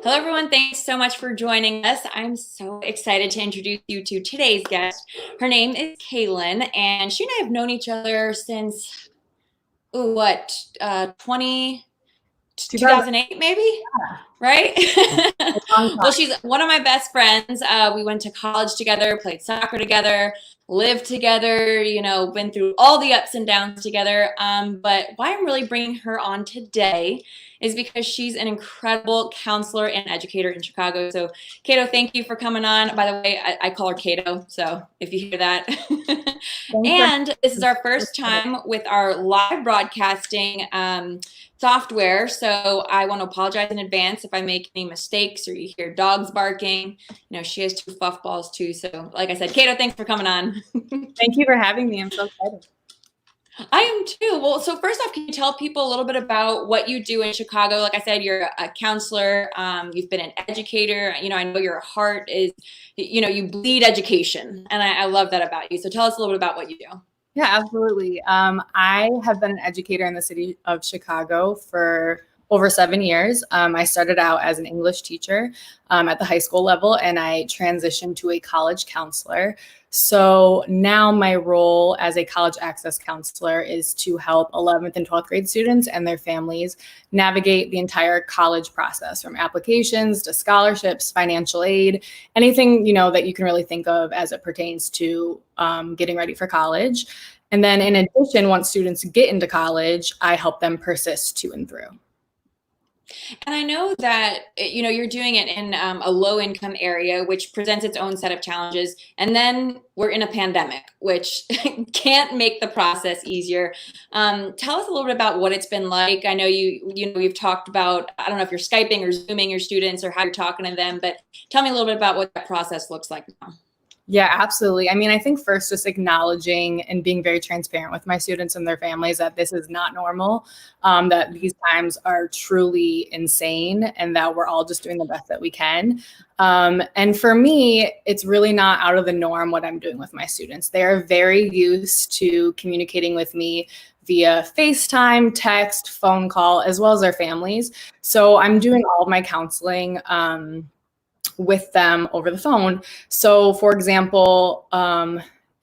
Hello, everyone. Thanks so much for joining us. I'm so excited to introduce you to today's guest. Her name is Calyn, and she and I have known each other since, 20, 2000. 2008 maybe? Right? Well, she's one of my best friends. We went to college together, played soccer together, lived together, been through all the ups and downs together. But why I'm really bringing her on today is because she's an incredible counselor and educator in Chicago. So, Cato, thank you for coming on. By the way, I call her Cato, so if you hear that. And this is our first time with our live broadcasting software. So I want to apologize in advance if I make any mistakes or you hear dogs barking. She has two fluff balls too. So like I said, Cato, thanks for coming on. Thank you for having me. I'm so excited. I am too. Well, so first off, can you tell people a little bit about what you do in Chicago? Like I said, you're a counselor. You've been an educator. I know your heart is, you bleed education. And I love that about you. So tell us a little bit about what you do. Yeah, absolutely. I have been an educator in the city of Chicago for over 7 years. I started out as an English teacher at the high school level, and I transitioned to a college counselor. So now my role as a college access counselor is to help 11th and 12th grade students and their families navigate the entire college process, from applications to scholarships, financial aid, anything, that you can really think of as it pertains to getting ready for college. And then in addition, once students get into college, I help them persist to and through. And I know that, you're doing it in a low income area, which presents its own set of challenges. And then we're in a pandemic, which can't make the process easier. Tell us a little bit about what it's been like. I know you've talked about, I don't know if you're Skyping or Zooming your students or how you're talking to them, but tell me a little bit about what that process looks like now. Yeah, absolutely. I mean, I think first just acknowledging and being very transparent with my students and their families that this is not normal, that these times are truly insane, and that we're all just doing the best that we can. And for me, it's really not out of the norm what I'm doing with my students. They're very used to communicating with me via FaceTime, text, phone call, as well as their families. So I'm doing all of my counseling with them over the phone. So for example,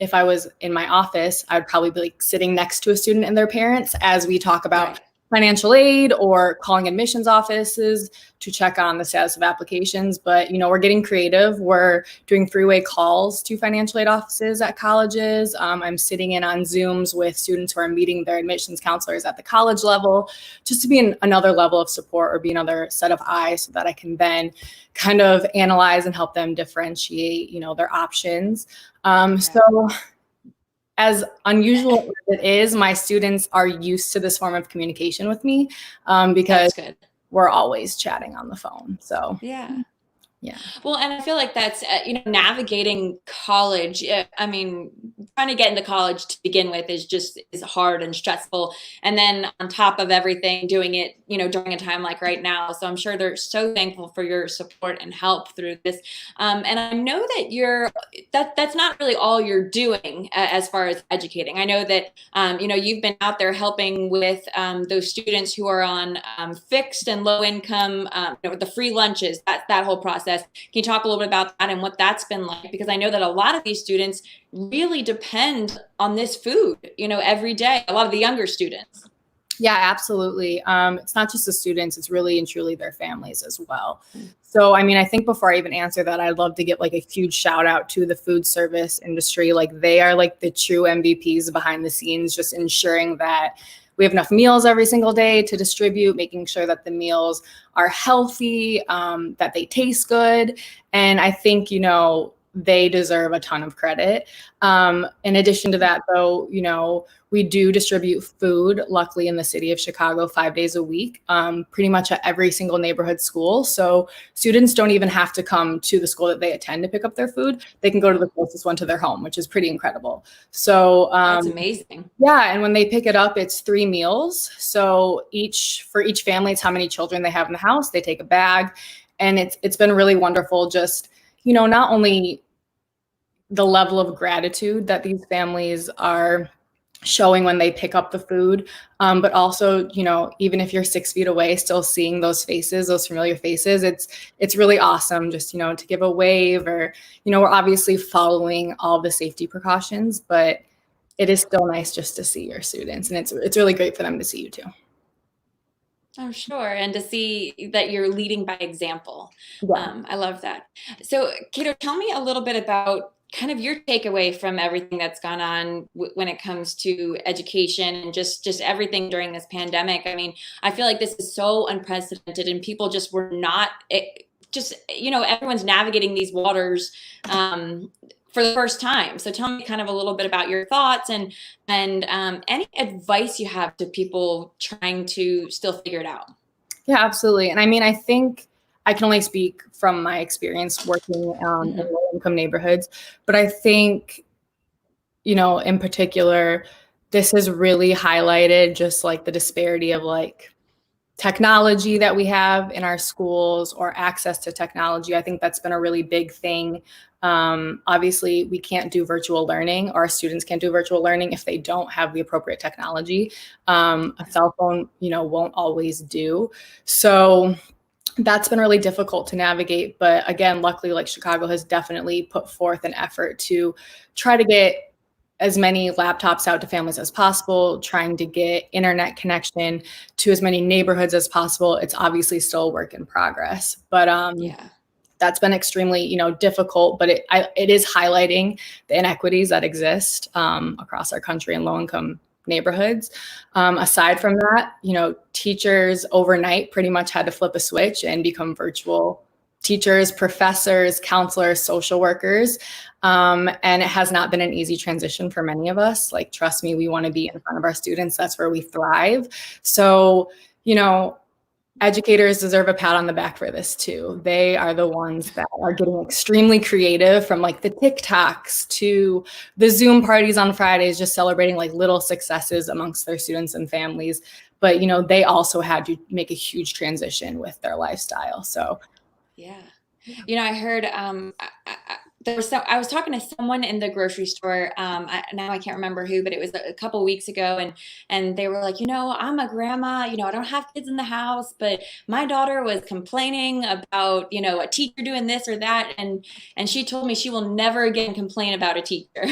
if I was in my office, I'd probably be like sitting next to a student and their parents as we talk about financial aid, or calling admissions offices to check on the status of applications. But, we're getting creative. We're doing three-way calls to financial aid offices at colleges. I'm sitting in on Zooms with students who are meeting their admissions counselors at the college level, just to be another level of support or be another set of eyes, so that I can then kind of analyze and help them differentiate, their options. So as unusual as it is, my students are used to this form of communication with me because we're always chatting on the phone. So yeah. Well, and I feel like that's, navigating college. I mean, trying to get into college to begin with is hard and stressful. And then on top of everything, doing it, during a time like right now. So I'm sure they're so thankful for your support and help through this. And I know that that's not really all you're doing as far as educating. I know that, you've been out there helping with those students who are on fixed and low income, with the free lunches, that whole process. Can you talk a little bit about that and what that's been like? Because I know that a lot of these students really depend on this food, every day, a lot of the younger students. Yeah, absolutely. It's not just the students, it's really and truly their families as well. So, I mean, I think before I even answer that, I'd love to give like a huge shout out to the food service industry. Like, they are like the true MVPs behind the scenes, just ensuring that we have enough meals every single day to distribute, making sure that the meals are healthy, that they taste good. And I think, they deserve a ton of credit. In addition to that, though, we do distribute food, luckily, in the city of Chicago 5 days a week, pretty much at every single neighborhood school. So students don't even have to come to the school that they attend to pick up their food. They can go to the closest one to their home, which is pretty incredible. So that's amazing. Yeah, and when they pick it up, it's 3 meals. So for each family, it's how many children they have in the house. They take a bag, and it's been really wonderful. Just, not only the level of gratitude that these families are showing when they pick up the food, but also, even if you're 6 feet away, still seeing those faces, those familiar faces, it's really awesome just, to give a wave, or, we're obviously following all the safety precautions, but it is still nice just to see your students, and it's really great for them to see you too. Oh, sure. And to see that you're leading by example. Yeah. I love that. So, Kato, tell me a little bit about kind of your takeaway from everything that's gone on when it comes to education and just everything during this pandemic. I mean, I feel like this is so unprecedented, and people just were not just, everyone's navigating these waters for the first time. So tell me kind of a little bit about your thoughts and any advice you have to people trying to still figure it out. Yeah, absolutely. And I mean, I think I can only speak from my experience working in low-income neighborhoods, but I think, in particular, this has really highlighted just like the disparity of like technology that we have in our schools, or access to technology. I think that's been a really big thing. Obviously, we can't do virtual learning, or our students can't do virtual learning if they don't have the appropriate technology. A cell phone, won't always do. So that's been really difficult to navigate. But again, luckily, like Chicago has definitely put forth an effort to try to get as many laptops out to families as possible, trying to get internet connection to as many neighborhoods as possible. It's obviously still a work in progress, but that's been extremely, difficult, but it is highlighting the inequities that exist across our country in low-income neighborhoods. Aside from that, teachers overnight pretty much had to flip a switch and become virtual teachers, professors, counselors, social workers. And it has not been an easy transition for many of us. Like, trust me, we want to be in front of our students. That's where we thrive. So, educators deserve a pat on the back for this too. They are the ones that are getting extremely creative, from like the TikToks to the Zoom parties on Fridays, just celebrating like little successes amongst their students and families. But, they also had to make a huge transition with their lifestyle. So yeah. I heard I was talking to someone in the grocery store. Now I can't remember who, but it was a couple weeks ago, and they were like, I'm a grandma. I don't have kids in the house, but my daughter was complaining about, a teacher doing this or that, and she told me she will never again complain about a teacher.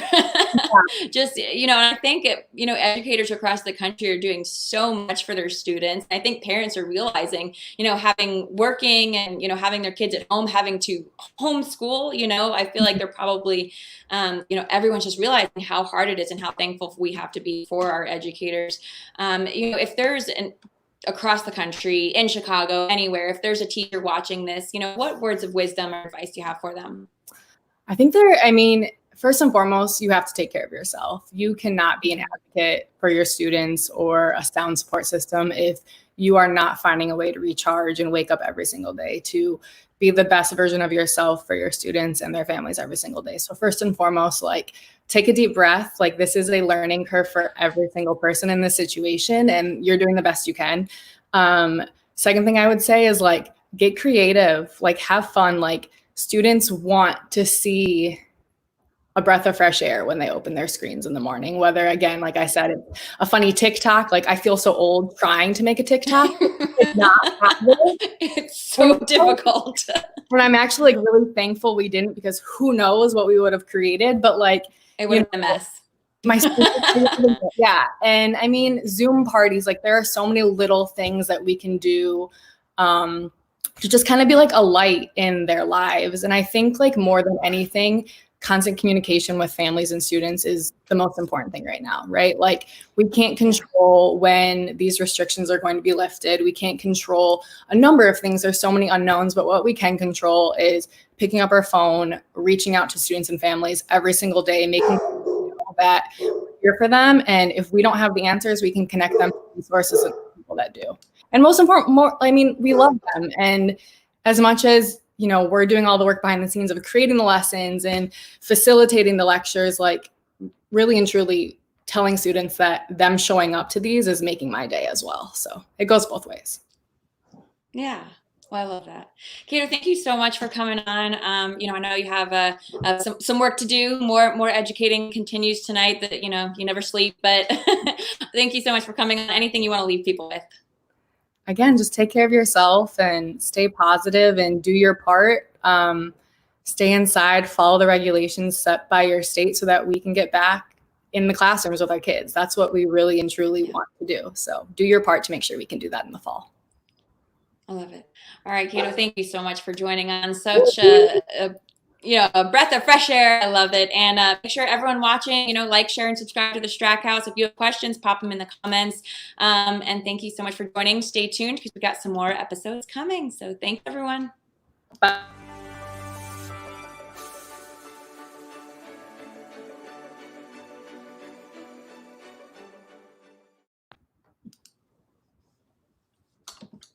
Just, and I think educators across the country are doing so much for their students. I think parents are realizing, having working and having their kids at home, having to homeschool, I feel like they're probably, everyone's just realizing how hard it is and how thankful we have to be for our educators. If there's across the country, in Chicago, anywhere, if there's a teacher watching this, what words of wisdom or advice do you have for them? I think first and foremost, you have to take care of yourself. You cannot be an advocate for your students or a sound support system if you are not finding a way to recharge and wake up every single day to be the best version of yourself for your students and their families every single day. So first and foremost, like, take a deep breath. Like, this is a learning curve for every single person in this situation, and you're doing the best you can. Second thing I would say is, like, get creative, like, have fun. Like, students want to see a breath of fresh air when they open their screens in the morning, whether, again, like I said, it's a funny TikTok. Like, I feel so old trying to make a TikTok. It's not happening. It's so difficult. And I'm actually like really thankful we didn't, because who knows what we would have created. But like, it would have been a mess. Yeah. And I mean, Zoom parties, like, there are so many little things that we can do to just kind of be like a light in their lives. And I think, like, more than anything, constant communication with families and students is the most important thing right now, right? Like, we can't control when these restrictions are going to be lifted. We can't control a number of things. There's so many unknowns, but what we can control is picking up our phone, reaching out to students and families every single day, making sure that we're here for them. And if we don't have the answers, we can connect them to resources and people that do. And most important, we love them. And as much as we're doing all the work behind the scenes of creating the lessons and facilitating the lectures, like, really and truly telling students that them showing up to these is making my day as well. So it goes both ways. Yeah. Well, I love that. Kato, thank you so much for coming on. You know, I know you have some work to do. More educating continues tonight. That you know you never sleep. But thank you so much for coming on. Anything you want to leave people with? Again, just take care of yourself and stay positive and do your part. Stay inside, follow the regulations set by your state so that we can get back in the classrooms with our kids. That's what we really and truly want to do. So do your part to make sure we can do that in the fall. I love it. All right, Kato, thank you so much for joining on. Such you know, a breath of fresh air. I love it. And make sure everyone watching, you know, like, share, and subscribe to the Strackhouse. If you have questions, pop them in the comments. And thank you so much for joining. Stay tuned because we got some more episodes coming. So thanks, everyone. Bye.